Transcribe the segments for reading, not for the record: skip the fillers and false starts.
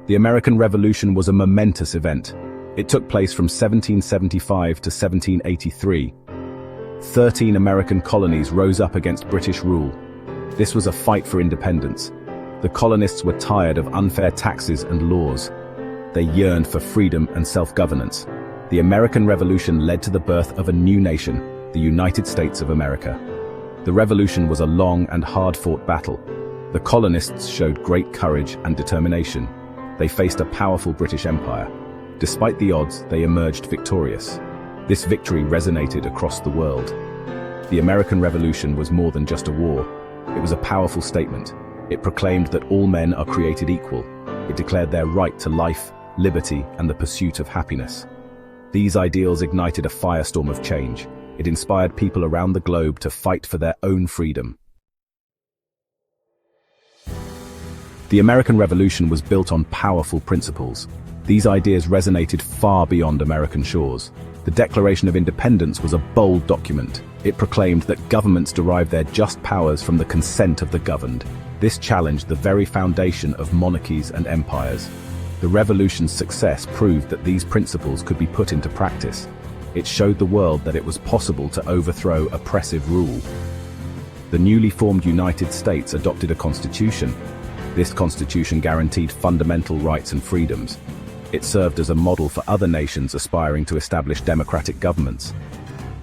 The American Revolution was a momentous event. It took place from 1775 to 1783. 13 American colonies rose up against British rule. This was a fight for independence. The colonists were tired of unfair taxes and laws. They yearned for freedom and self-governance. The American Revolution led to the birth of a new nation, the United States of America. The Revolution was a long and hard-fought battle. The colonists showed great courage and determination. They faced a powerful British Empire. Despite the odds, they emerged victorious. This victory resonated across the world. The American Revolution was more than just a war. It was a powerful statement. It proclaimed that all men are created equal. It declared their right to life, liberty, and the pursuit of happiness. These ideals ignited a firestorm of change. It inspired people around the globe to fight for their own freedom. The American Revolution was built on powerful principles. These ideas resonated far beyond American shores. The Declaration of Independence was a bold document. It proclaimed that governments derive their just powers from the consent of the governed. This challenged the very foundation of monarchies and empires. The revolution's success proved that these principles could be put into practice. It showed the world that it was possible to overthrow oppressive rule. The newly formed United States adopted a constitution. This constitution guaranteed fundamental rights and freedoms. It served as a model for other nations aspiring to establish democratic governments.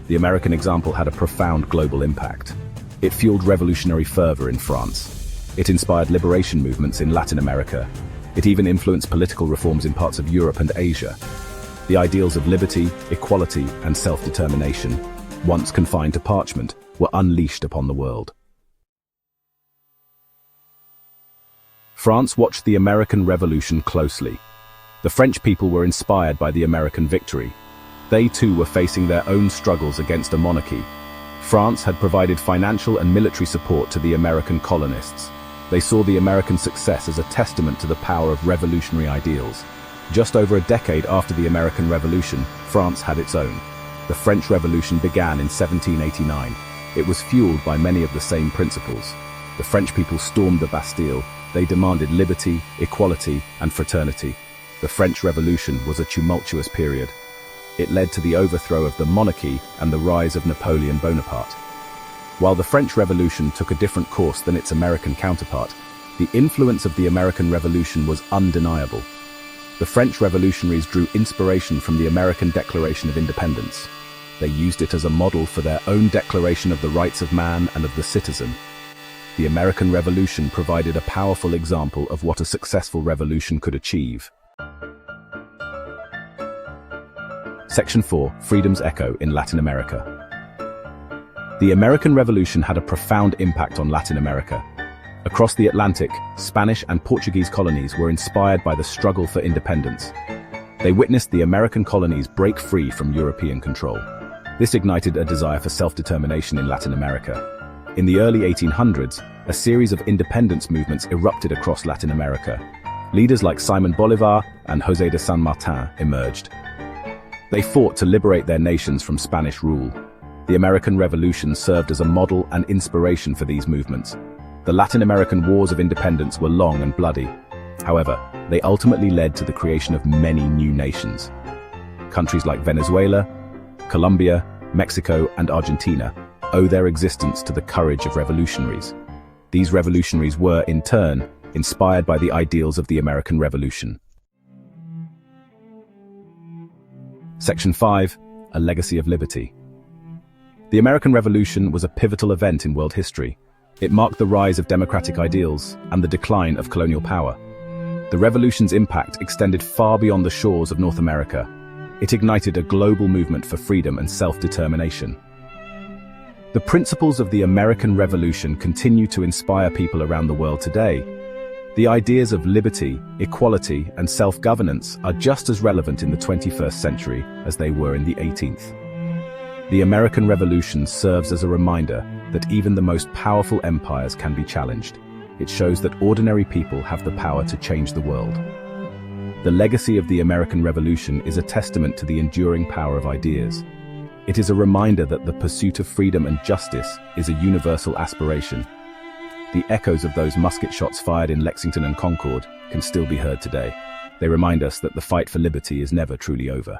The American example had a profound global impact. It fueled revolutionary fervor in France. It inspired liberation movements in Latin America. It even influenced political reforms in parts of Europe and Asia. The ideals of liberty, equality, and self-determination, once confined to parchment, were unleashed upon the world. France watched the American Revolution closely. The French people were inspired by the American victory. They too were facing their own struggles against a monarchy. France had provided financial and military support to the American colonists. They saw the American success as a testament to the power of revolutionary ideals. Just over a decade after the American Revolution, France had its own. The French Revolution began in 1789. It was fueled by many of the same principles. The French people stormed the Bastille. They demanded liberty, equality, and fraternity. The French Revolution was a tumultuous period. It led to the overthrow of the monarchy and the rise of Napoleon Bonaparte. While the French Revolution took a different course than its American counterpart, the influence of the American Revolution was undeniable. The French revolutionaries drew inspiration from the American Declaration of Independence. They used it as a model for their own declaration of the rights of man and of the citizen. The American Revolution provided a powerful example of what a successful revolution could achieve. Section 4. Freedom's Echo in Latin America. The American Revolution had a profound impact on Latin America. Across the Atlantic, Spanish and Portuguese colonies were inspired by the struggle for independence. They witnessed the American colonies break free from European control. This ignited a desire for self-determination in Latin America. In the early 1800s, a series of independence movements erupted across Latin America. Leaders like Simon Bolivar and José de San Martin emerged. They fought to liberate their nations from Spanish rule. The American Revolution served as a model and inspiration for these movements. The Latin American wars of independence were long and bloody. However, they ultimately led to the creation of many new nations. Countries like Venezuela, Colombia, Mexico, and Argentina owe their existence to the courage of revolutionaries. These revolutionaries were, in turn, inspired by the ideals of the American Revolution. Section 5. A Legacy of Liberty. The American Revolution was a pivotal event in world history. It marked the rise of democratic ideals and the decline of colonial power. The revolution's impact extended far beyond the shores of North America. It ignited a global movement for freedom and self-determination. The principles of the American Revolution continue to inspire people around the world today. The ideas of liberty, equality, and self-governance are just as relevant in the 21st century as they were in the 18th. The American Revolution serves as a reminder that even the most powerful empires can be challenged. It shows that ordinary people have the power to change the world. The legacy of the American Revolution is a testament to the enduring power of ideas. It is a reminder that the pursuit of freedom and justice is a universal aspiration. The echoes of those musket shots fired in Lexington and Concord can still be heard today. They remind us that the fight for liberty is never truly over.